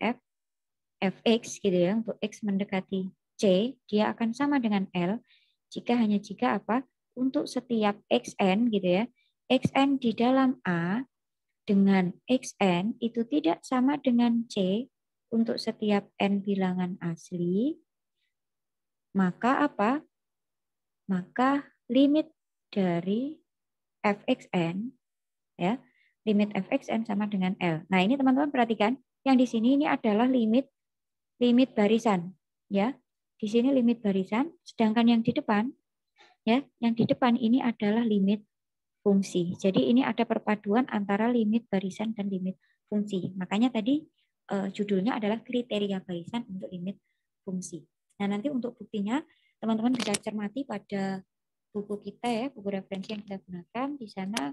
Fx gitu ya, untuk X mendekati C, dia akan sama dengan L jika apa? Untuk setiap Xn gitu ya, Xn di dalam A dengan Xn itu tidak sama dengan C untuk setiap N bilangan asli, maka apa? Maka limit dari Fxn ya, limit Fxn sama dengan L. Nah, ini teman-teman perhatikan, yang di sini ini adalah limit barisan ya. Di sini limit barisan, sedangkan yang di depan ya, yang di depan ini adalah limit fungsi. Jadi ini ada perpaduan antara limit barisan dan limit fungsi. Makanya tadi judulnya adalah kriteria barisan untuk limit fungsi. Nah, nanti untuk buktinya teman-teman bisa cermati pada buku kita ya, buku referensi yang kita gunakan. Di sana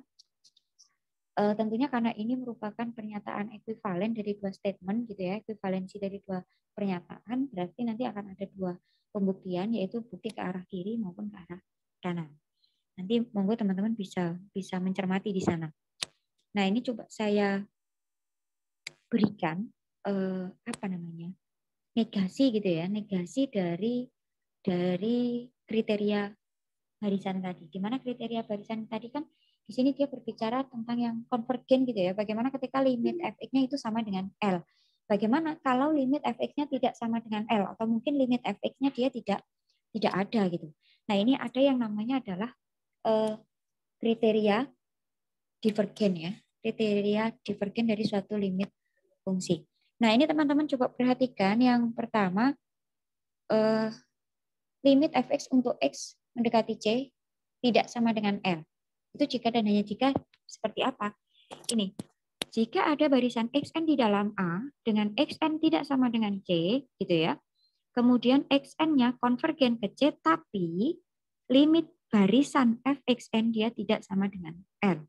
Tentunya karena ini merupakan pernyataan ekuivalen dari dua statement gitu ya, ekuivalensi dari dua pernyataan, berarti nanti akan ada dua pembuktian, yaitu bukti ke arah kiri maupun ke arah kanan. Nanti monggo teman-teman bisa mencermati di sana. Nah, ini coba saya berikan negasi gitu ya, negasi dari kriteria barisan tadi. Di mana kriteria barisan tadi kan di sini dia berbicara tentang yang konvergen gitu ya. Bagaimana ketika limit fx-nya itu sama dengan L. Bagaimana kalau limit fx-nya tidak sama dengan L atau mungkin limit fx-nya dia tidak ada gitu. Nah, ini ada yang namanya adalah kriteria divergen ya. Kriteria divergen dari suatu limit fungsi. Nah, ini teman-teman coba perhatikan yang pertama limit fx untuk x mendekati c tidak sama dengan L. Itu jika dan hanya jika seperti apa? Ini, jika ada barisan xn di dalam A dengan xn tidak sama dengan C, gitu ya. Kemudian xn-nya konvergen ke C, tapi limit barisan fxn dia tidak sama dengan L.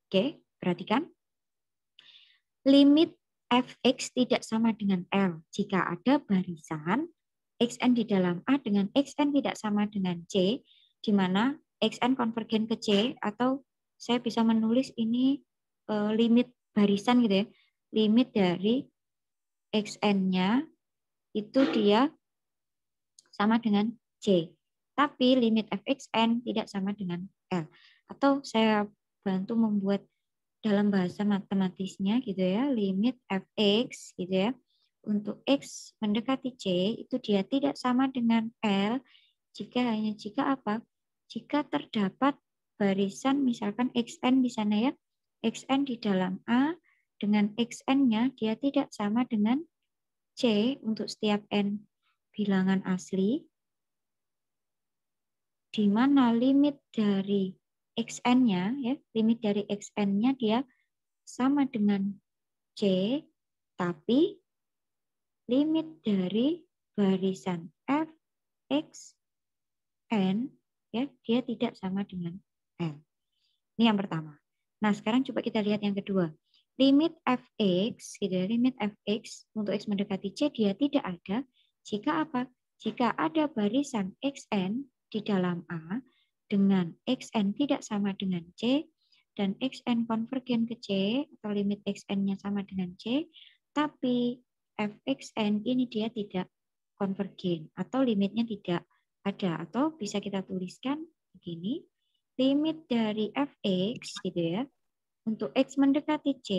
Oke, perhatikan. Limit fx tidak sama dengan L jika ada barisan xn di dalam A dengan xn tidak sama dengan C, di mana xn konvergen ke C, atau saya bisa menulis ini limit barisan gitu ya, limit dari xn-nya itu dia sama dengan C, tapi limit fxn tidak sama dengan L. Atau saya bantu membuat dalam bahasa matematisnya gitu ya, limit fx gitu ya, untuk x mendekati C itu dia tidak sama dengan L jika apa? Jika terdapat barisan misalkan xn di sana ya, xn di dalam A dengan xn-nya dia tidak sama dengan C untuk setiap n bilangan asli, di mana limit dari xn-nya ya, limit dari xn-nya dia sama dengan C, tapi limit dari barisan f, x, n, ya, dia tidak sama dengan L. Ini yang pertama. Nah, sekarang coba kita lihat yang kedua. Limit fx, gitu ya, limit fx untuk x mendekati C dia tidak ada jika apa? Jika ada barisan xn di dalam A dengan xn tidak sama dengan C, dan xn konvergen ke C atau limit xn-nya sama dengan C, tapi fxn ini dia tidak konvergen atau limitnya tidak ada, atau bisa kita tuliskan begini, limit dari fx gitu ya, untuk x mendekati C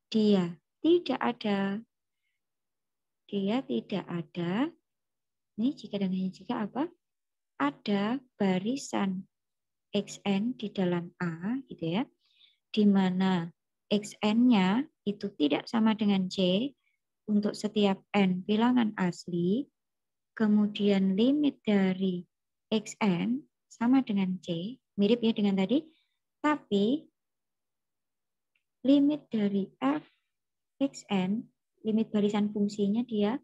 dia tidak ada, ini jika dan hanya jika apa? Ada barisan xn di dalam A gitu ya, di mana xn-nya itu tidak sama dengan C untuk setiap n bilangan asli, kemudian limit dari xn sama dengan C, mirip ya dengan tadi, tapi limit dari f xn, limit barisan fungsinya dia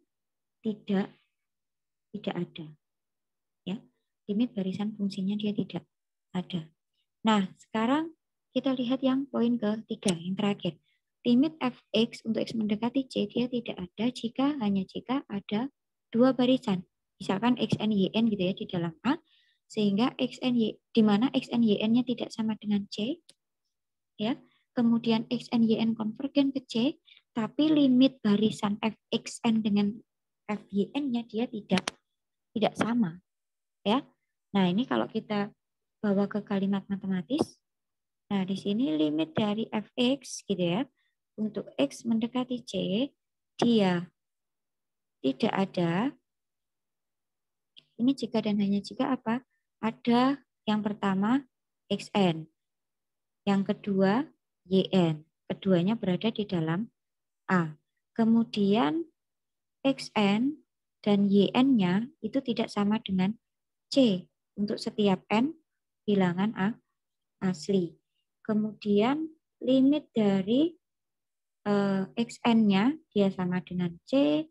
tidak ada. Ya, limit barisan fungsinya dia tidak ada. Nah, sekarang kita lihat yang poin ketiga, yang terakhir. Limit fx untuk x mendekati C dia tidak ada hanya jika ada dua barisan. Misalkan xn yn gitu ya di dalam A, sehingga xn y di mana xn yn-nya tidak sama dengan C, ya. Kemudian xn yn konvergen ke C, tapi limit barisan fxn dengan fyn-nya dia tidak sama, ya. Nah, ini kalau kita bawa ke kalimat matematis, nah di sini limit dari fx gitu ya, untuk x mendekati C dia tidak ada. Ini jika dan hanya jika apa? Ada yang pertama xn, yang kedua yn, keduanya berada di dalam A. Kemudian xn dan yn-nya itu tidak sama dengan C untuk setiap n bilangan asli. Kemudian limit dari xn-nya dia sama dengan C,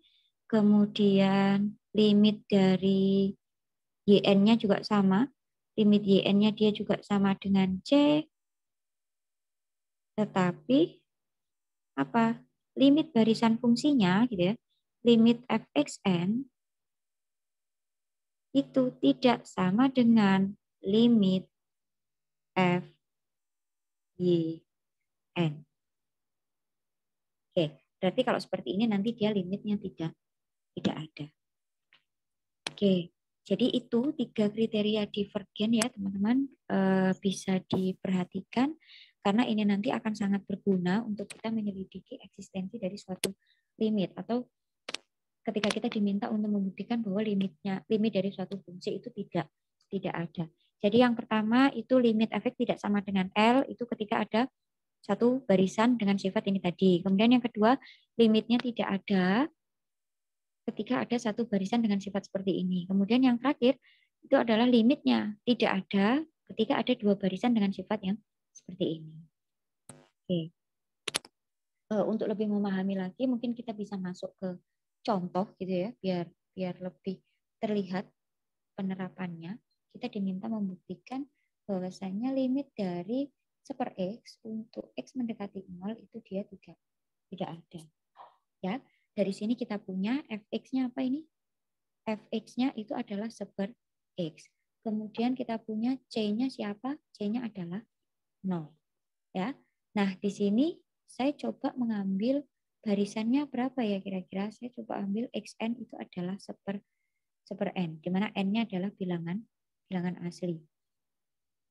kemudian limit dari yn-nya juga sama, limit yn-nya dia juga sama dengan C, Tetapi apa? Limit barisan fungsinya gitu ya. Limit fxn itu tidak sama dengan limit f y n. Oke, berarti kalau seperti ini nanti dia limitnya tidak ada. Oke, jadi itu 3 kriteria divergen ya teman-teman, bisa diperhatikan karena ini nanti akan sangat berguna untuk kita menyelidiki eksistensi dari suatu limit atau ketika kita diminta untuk membuktikan bahwa limit dari suatu fungsi itu tidak ada. Jadi yang pertama itu limit f(x) tidak sama dengan L itu ketika ada satu barisan dengan sifat ini tadi. Kemudian yang kedua, limitnya tidak ada ketika ada satu barisan dengan sifat seperti ini. Kemudian yang terakhir, itu adalah limitnya tidak ada ketika ada dua barisan dengan sifat yang seperti ini. Oke. Untuk lebih memahami lagi, mungkin kita bisa masuk ke contoh gitu ya, biar lebih terlihat penerapannya. Kita diminta membuktikan bahwasanya limit dari 1/x untuk x mendekati 0 itu dia tidak ada. Ya, dari sini kita punya fx-nya apa ini? Fx-nya itu adalah 1/x. Kemudian kita punya c-nya siapa? C-nya adalah 0. Ya. Nah, di sini saya coba mengambil barisannya berapa ya kira-kira? Saya coba ambil xn itu adalah 1/n, di mana n-nya adalah bilangan asli.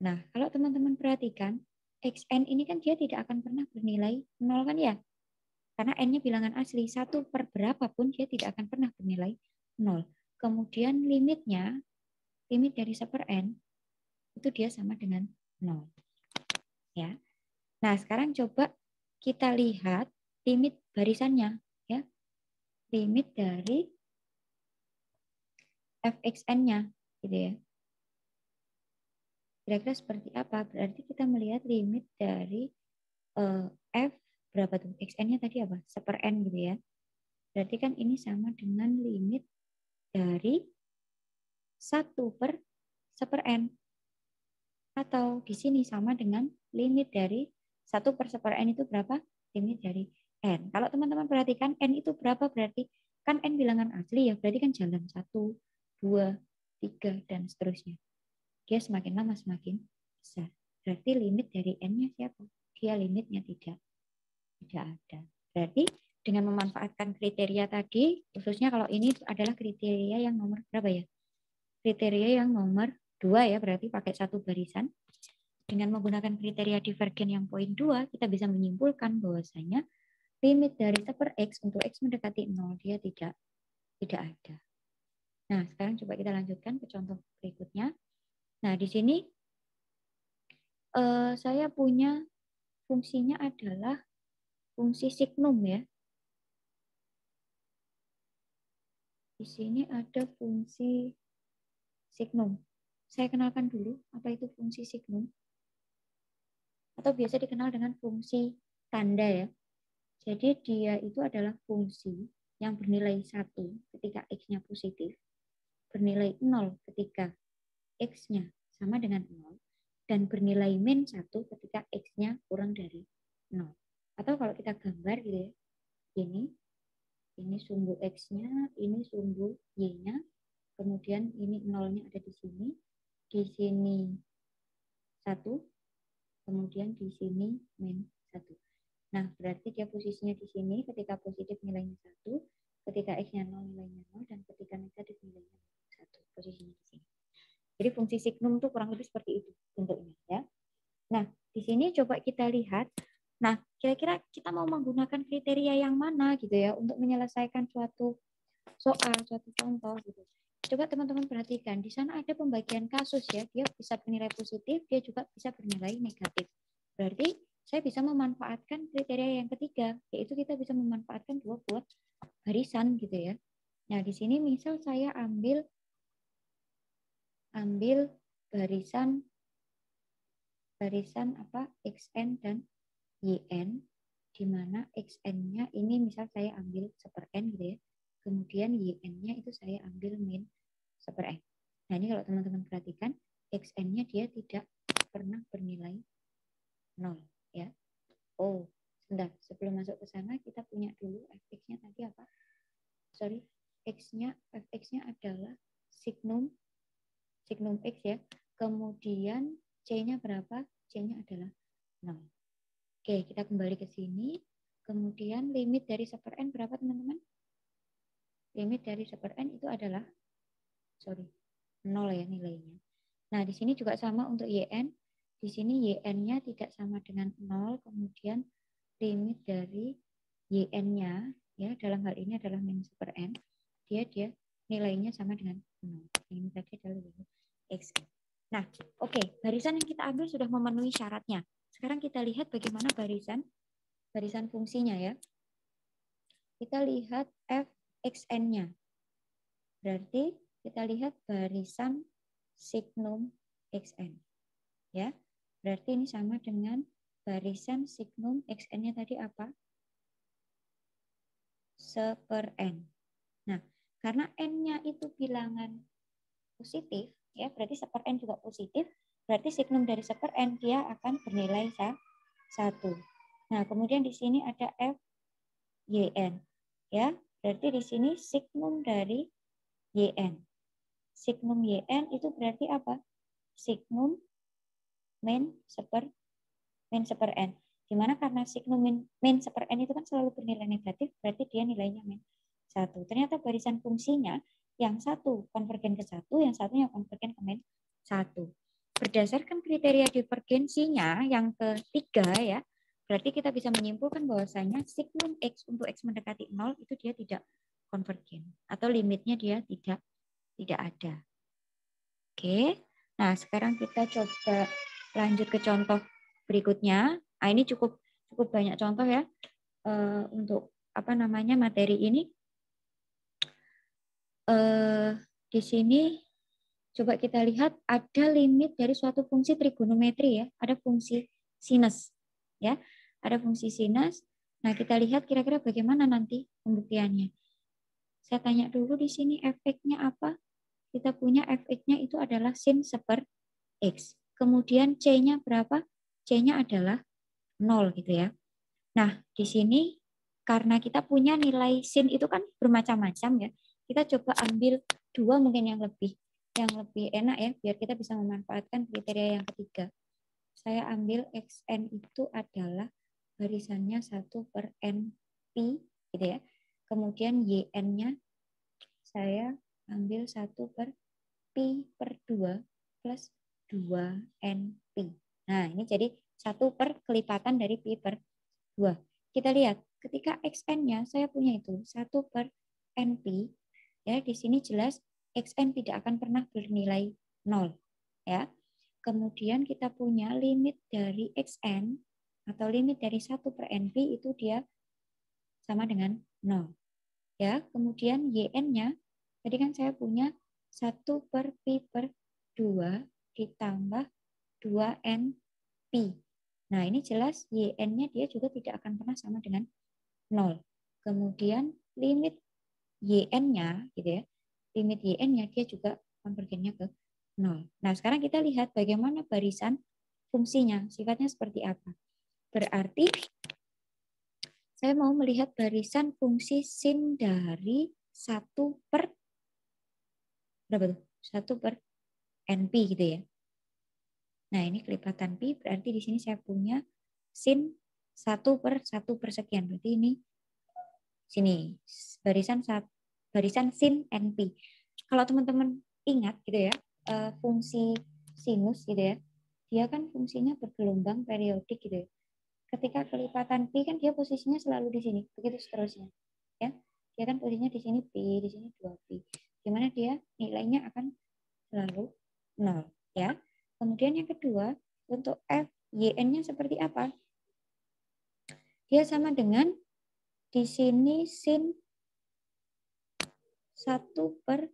Nah, kalau teman-teman perhatikan, xn ini kan dia tidak akan pernah bernilai 0 kan ya? Karena n-nya bilangan asli, 1 per berapapun dia tidak akan pernah bernilai 0. Kemudian limit dari 1/n itu dia sama dengan 0. Ya. Nah, sekarang coba kita lihat limit barisannya ya. Limit dari fxn-nya gitu ya. Kira-kira seperti apa? Berarti kita melihat limit dari f berapa tuh? Xn-nya tadi apa? 1/n gitu ya. Berarti kan ini sama dengan limit dari 1/1/n. Atau di sini sama dengan limit dari 1/1/n itu berapa? Limit dari n. Kalau teman-teman perhatikan n itu berapa berarti? Kan n bilangan asli ya, berarti kan jalan 1, 2, 3, dan seterusnya. Dia semakin lama semakin besar. Berarti limit dari n-nya siapa? Dia limitnya tidak ada. Berarti dengan memanfaatkan kriteria tadi, khususnya kalau ini adalah kriteria yang nomor berapa ya? Kriteria yang nomor 2 ya, berarti pakai satu barisan. Dengan menggunakan kriteria divergen yang poin 2, kita bisa menyimpulkan bahwasanya limit dari 1/x untuk x mendekati 0 dia tidak ada. Nah, sekarang coba kita lanjutkan ke contoh berikutnya. Nah, di sini saya punya fungsinya adalah fungsi signum ya. Di sini ada fungsi signum. Saya kenalkan dulu apa itu fungsi signum. Atau biasa dikenal dengan fungsi tanda ya. Jadi dia itu adalah fungsi yang bernilai 1 ketika x-nya positif, bernilai 0 ketika x-nya sama dengan 0, dan bernilai min 1 ketika x-nya kurang dari 0. Atau kalau kita gambar gitu ya, ini sumbu x-nya, ini sumbu y-nya, kemudian ini 0-nya ada di sini 1, kemudian di sini min 1. Nah, berarti dia posisinya di sini ketika positif nilainya 1, ketika x-nya 0 nilainya 0, dan ketika negatif nilainya 1. Posisinya di sini. Jadi fungsi signum itu kurang lebih seperti itu bentuknya ya. Nah, di sini coba kita lihat. Nah, kira-kira kita mau menggunakan kriteria yang mana gitu ya untuk menyelesaikan suatu soal, suatu contoh gitu. Coba teman-teman perhatikan, di sana ada pembagian kasus ya, dia bisa bernilai positif, dia juga bisa bernilai negatif. Berarti saya bisa memanfaatkan kriteria yang ketiga, yaitu kita bisa memanfaatkan dua buah barisan gitu ya. Nah, di sini misal saya ambil barisan apa xn dan yn, di mana xn-nya ini misal saya ambil 1/n gitu ya. Kemudian yn-nya itu saya ambil min 1/n. Nah, ini kalau teman-teman perhatikan, xn-nya dia tidak pernah bernilai 0 ya. Oh, sebentar. Sebelum masuk ke sana, kita punya dulu fx-nya tadi apa? Sorry, x-nya, fx-nya adalah signum x ya. Kemudian c-nya berapa? C-nya adalah 0. Oke, kita kembali ke sini. Kemudian limit dari 1 per n berapa, teman-teman? Limit dari 1 per n itu adalah, 0 ya nilainya. Nah, di sini juga sama untuk yn. Di sini yn-nya tidak sama dengan 0, kemudian limit dari yn-nya ya dalam hal ini adalah min 1 per n. Dia nilainya sama dengan 0. Ini tadi adalah limit x. Nah, oke, barisan yang kita ambil sudah memenuhi syaratnya. Sekarang kita lihat bagaimana barisan fungsinya ya. Kita lihat fxn-nya. Berarti kita lihat barisan signum xn. Ya. Berarti ini sama dengan barisan signum xn-nya tadi apa? 1 per n. Nah, karena n-nya itu bilangan positif, ya berarti 1 per n juga positif, berarti signum dari 1 per n dia akan bernilai 1. Nah, kemudian di sini ada f yn. Ya, berarti di sini signum dari yn. Signum yn itu berarti apa? Signum min 1 per n. Dimana karena signum min 1 per n itu kan selalu bernilai negatif, berarti dia nilainya min 1. Ternyata barisan fungsinya yang satu konvergen ke 1, yang satunya konvergen ke min 1. Berdasarkan kriteria divergensinya yang ketiga ya, berarti kita bisa menyimpulkan bahwasanya signum x untuk x mendekati 0 itu dia tidak konvergen atau limitnya dia tidak ada. Oke. Nah, sekarang kita coba lanjut ke contoh berikutnya. Nah, ini cukup banyak contoh ya untuk materi ini. Di sini coba kita lihat ada limit dari suatu fungsi trigonometri ya, ada fungsi sinus ya, ada fungsi sinus. Nah, kita lihat kira-kira bagaimana nanti pembuktiannya. Saya tanya dulu di sini efeknya apa? Kita punya efeknya itu adalah sin 1 per x. Kemudian c-nya berapa? C-nya adalah 0 gitu ya. Nah, di sini karena kita punya nilai sin itu kan bermacam-macam ya. Kita coba ambil 2 mungkin yang lebih enak ya, biar kita bisa memanfaatkan kriteria yang ketiga. Saya ambil xn itu adalah barisannya 1 per n pi gitu ya. Kemudian yn-nya saya ambil 1 per pi per 2 plus 2n pi. Nah, ini jadi 1 per kelipatan dari pi per 2. Kita lihat, ketika xn-nya saya punya itu 1 per np, ya di sini jelas xn tidak akan pernah bernilai 0. Ya. Kemudian kita punya limit dari xn atau limit dari 1 per np itu dia sama dengan 0. Ya, kemudian yn-nya tadi kan saya punya 1 per pi per 2 ditambah 2n pi. Nah, ini jelas yn-nya dia juga tidak akan pernah sama dengan 0. Kemudian limit yn-nya gitu ya. Limit yn-nya dia juga konvergennya ke 0. Nah, sekarang kita lihat bagaimana barisan fungsinya, sifatnya seperti apa. Berarti saya mau melihat barisan fungsi sin dari 1 per berapa tuh? 1 per np gitu ya. Nah, ini kelipatan pi, berarti di sini saya punya sin 1 per 1 per sekian. Berarti ini sini barisan sin np. Kalau teman-teman ingat gitu ya, fungsi sinus gitu ya, dia kan fungsinya bergelombang periodik gitu ya. Ketika kelipatan pi kan dia posisinya selalu di sini, begitu seterusnya. Ya, dia kan posisinya di sini pi, di sini 2pi. Dimana dia nilainya akan selalu 0 ya. Kemudian yang kedua, untuk f yn-nya seperti apa? Dia sama dengan di sini sin 1 per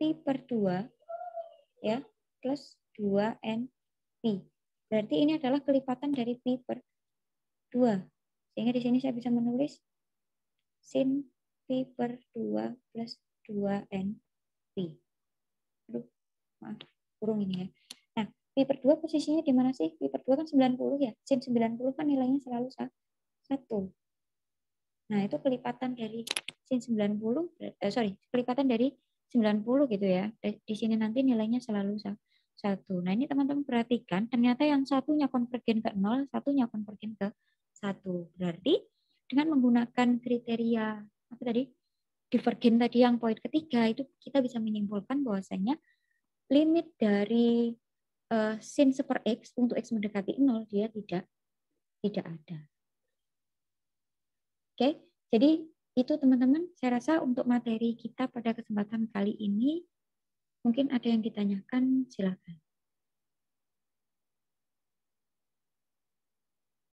pi per 2 ya, plus 2n pi. Berarti ini adalah kelipatan dari pi per 2. Sehingga di sini saya bisa menulis sin pi per 2 plus 2n pi. Aduh, maaf, kurung ini ya. Nah, Pi per 2 posisinya di mana sih? Pi per 2 kan 90 ya. Sin 90 kan nilainya selalu 1. Nah, itu kelipatan dari sin 90, kelipatan dari 90 gitu ya. Di sini nanti nilainya selalu 1. Nah, ini teman-teman perhatikan, ternyata yang satunya konvergen ke 0, satunya konvergen ke 1. Berarti dengan menggunakan kriteria apa tadi? Divergen tadi yang poin ketiga, itu kita bisa menyimpulkan bahwasanya limit dari sin super X untuk X mendekati 0, dia tidak ada. Oke, jadi itu teman-teman, saya rasa untuk materi kita pada kesempatan kali ini, mungkin ada yang ditanyakan, silakan.